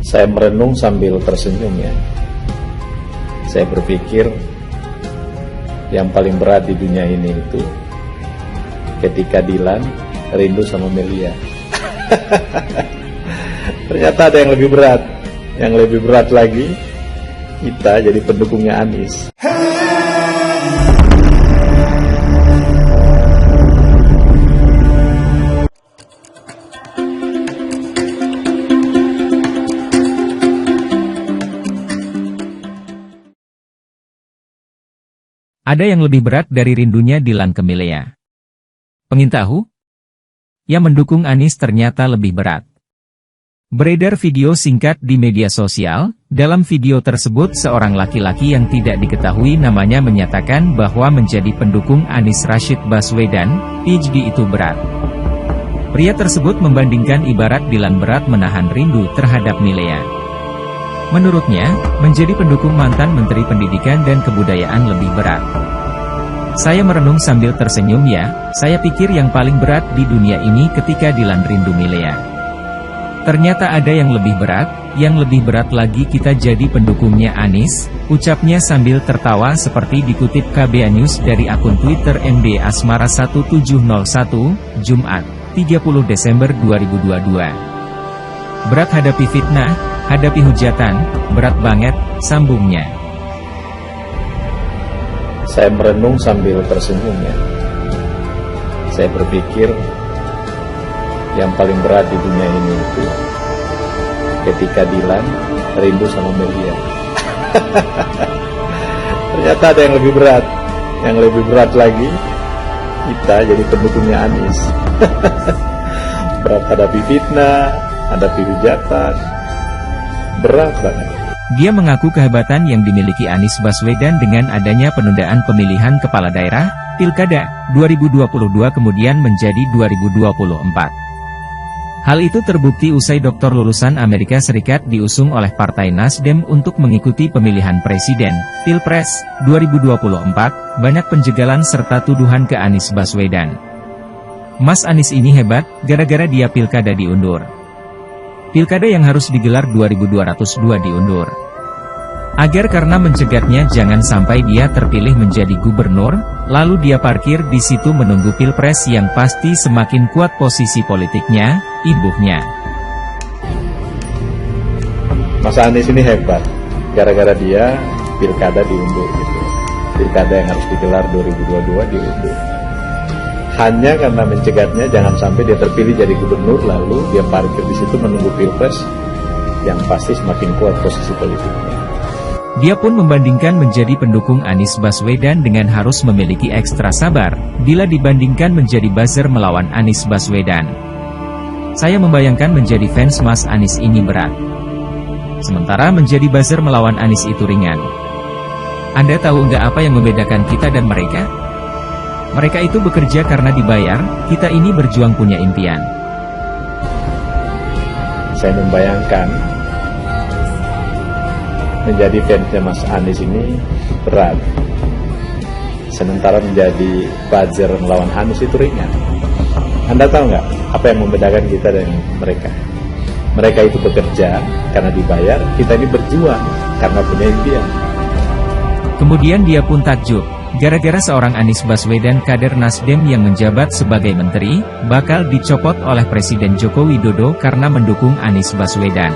Saya merenung sambil tersenyum ya. Saya berpikir yang paling berat di dunia ini itu ketika Dilan rindu sama Melia. Ternyata ada yang lebih berat. Yang lebih berat lagi, kita jadi pendukungnya Anies. Ada yang lebih berat dari rindunya Dilan ke Melia. Pengen tahu? Yang mendukung Anies ternyata lebih berat. Beredar video singkat di media sosial. Dalam video tersebut seorang laki-laki yang tidak diketahui namanya menyatakan bahwa menjadi pendukung Anies Rashid Baswedan, PhD itu berat. Pria tersebut membandingkan ibarat Dilan berat menahan rindu terhadap Melia. Menurutnya, menjadi pendukung mantan Menteri Pendidikan dan Kebudayaan lebih berat. Saya merenung sambil tersenyum ya, saya pikir yang paling berat di dunia ini ketika Dilan rindu Melia. Ternyata ada yang lebih berat lagi kita jadi pendukungnya Anies, ucapnya sambil tertawa seperti dikutip KBA News dari akun Twitter MD Asmara 1701, Jumat, 30 Desember 2022. Berat hadapi fitnah, hadapi hujatan, berat banget, sambungnya. Saya merenung sambil tersenyum ya. Saya berpikir yang paling berat di dunia ini itu ketika Dilan rindu sama Melia. Ternyata ada yang lebih berat. Yang lebih berat lagi, kita jadi pendukungnya Anies. Berat hadapi fitnah, hadapi hujatan, berat banget. Dia mengaku kehebatan yang dimiliki Anies Baswedan dengan adanya penundaan pemilihan kepala daerah, Pilkada, 2022 kemudian menjadi 2024. Hal itu terbukti usai doktor lulusan Amerika Serikat diusung oleh Partai Nasdem untuk mengikuti pemilihan presiden, Pilpres, 2024, banyak penjegalan serta tuduhan ke Anies Baswedan. Mas Anies ini hebat, gara-gara dia Pilkada diundur. Pilkada yang harus digelar 2202 diundur. Agar karena mencegatnya jangan sampai dia terpilih menjadi gubernur, lalu dia parkir di situ menunggu Pilpres yang pasti semakin kuat posisi politiknya, ibuhnya. Mas Anies ini hebat, gara-gara dia Pilkada diundur gitu. Pilkada yang harus digelar 2022 diundur. Hanya karena mencegatnya jangan sampai dia terpilih jadi gubernur, lalu dia parkir di situ menunggu Pilpres yang pasti semakin kuat posisi politiknya. Dia pun membandingkan menjadi pendukung Anies Baswedan dengan harus memiliki ekstra sabar, bila dibandingkan menjadi buzzer melawan Anies Baswedan. Saya membayangkan menjadi fans Mas Anies ini berat. Sementara menjadi buzzer melawan Anies itu ringan. Anda tahu nggak apa yang membedakan kita dan mereka? Mereka itu bekerja karena dibayar, kita ini berjuang punya impian. Saya membayangkan menjadi fansnya Mas Anies ini berat. Sementara menjadi buzzer melawan Anies itu ringan. Anda tahu nggak apa yang membedakan kita dan mereka? Mereka itu bekerja karena dibayar, kita ini berjuang karena punya impian. Kemudian dia pun takjub, gara-gara seorang Anies Baswedan kader Nasdem yang menjabat sebagai menteri, bakal dicopot oleh Presiden Joko Widodo karena mendukung Anies Baswedan.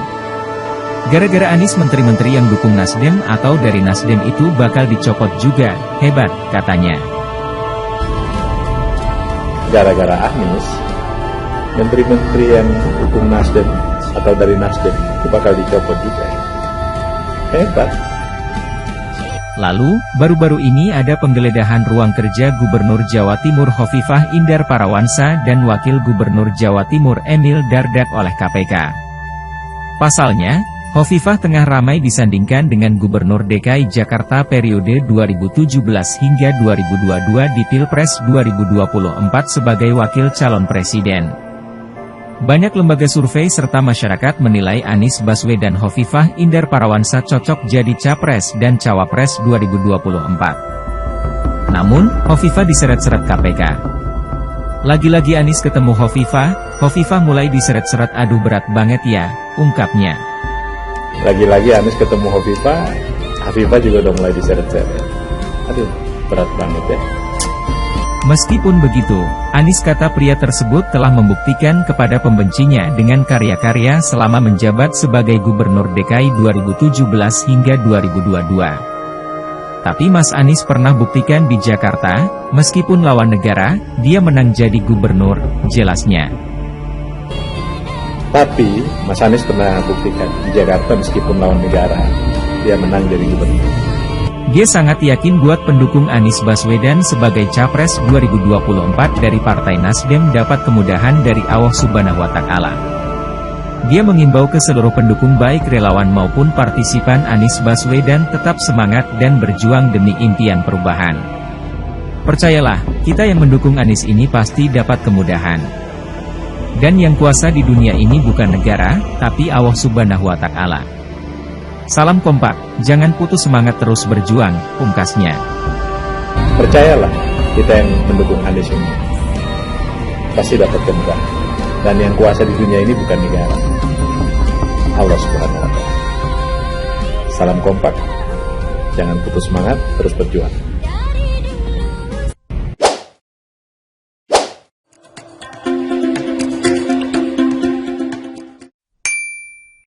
Gara-gara Anies menteri-menteri yang dukung Nasdem atau dari Nasdem itu bakal dicopot juga, hebat, katanya. Gara-gara Anies, menteri-menteri yang dukung Nasdem atau dari Nasdem itu bakal dicopot juga. Hebat. Lalu, baru-baru ini ada penggeledahan ruang kerja Gubernur Jawa Timur Hovifah Indar Parawansa dan Wakil Gubernur Jawa Timur Emil Dardak oleh KPK. Pasalnya, Hovifah tengah ramai disandingkan dengan Gubernur DKI Jakarta periode 2017 hingga 2022 di Pilpres 2024 sebagai wakil calon presiden. Banyak lembaga survei serta masyarakat menilai Anies Baswedan Hovifah Indar Parawansa cocok jadi capres dan cawapres 2024. Namun, Hovifah diseret-seret KPK. Lagi-lagi Anies ketemu Hovifah mulai diseret-seret, aduh berat banget ya, ungkapnya. Lagi-lagi Anies ketemu Hovifah juga udah mulai diseret-seret. Aduh, berat banget ya. Meskipun begitu, Anies kata pria tersebut telah membuktikan kepada pembencinya dengan karya-karya selama menjabat sebagai Gubernur DKI 2017 hingga 2022. Tapi Mas Anies pernah buktikan di Jakarta, meskipun lawan negara, dia menang jadi gubernur, jelasnya. Tapi Mas Anies pernah buktikan di Jakarta meskipun lawan negara, dia menang jadi gubernur. Dia sangat yakin buat pendukung Anies Baswedan sebagai Capres 2024 dari Partai Nasdem dapat kemudahan dari Allah Subhanahu wa Ta'ala. Dia mengimbau ke seluruh pendukung baik relawan maupun partisipan Anies Baswedan tetap semangat dan berjuang demi impian perubahan. Percayalah, kita yang mendukung Anies ini pasti dapat kemudahan. Dan yang kuasa di dunia ini bukan negara, tapi Allah Subhanahu wa Ta'ala. Salam kompak, jangan putus semangat terus berjuang, pungkasnya. Percayalah, kita yang mendukung Anies ini pasti dapat kemudahan. Dan yang kuasa di dunia ini bukan negara, Allah Subhanahu wa Ta'ala. Salam kompak, jangan putus semangat, terus berjuang.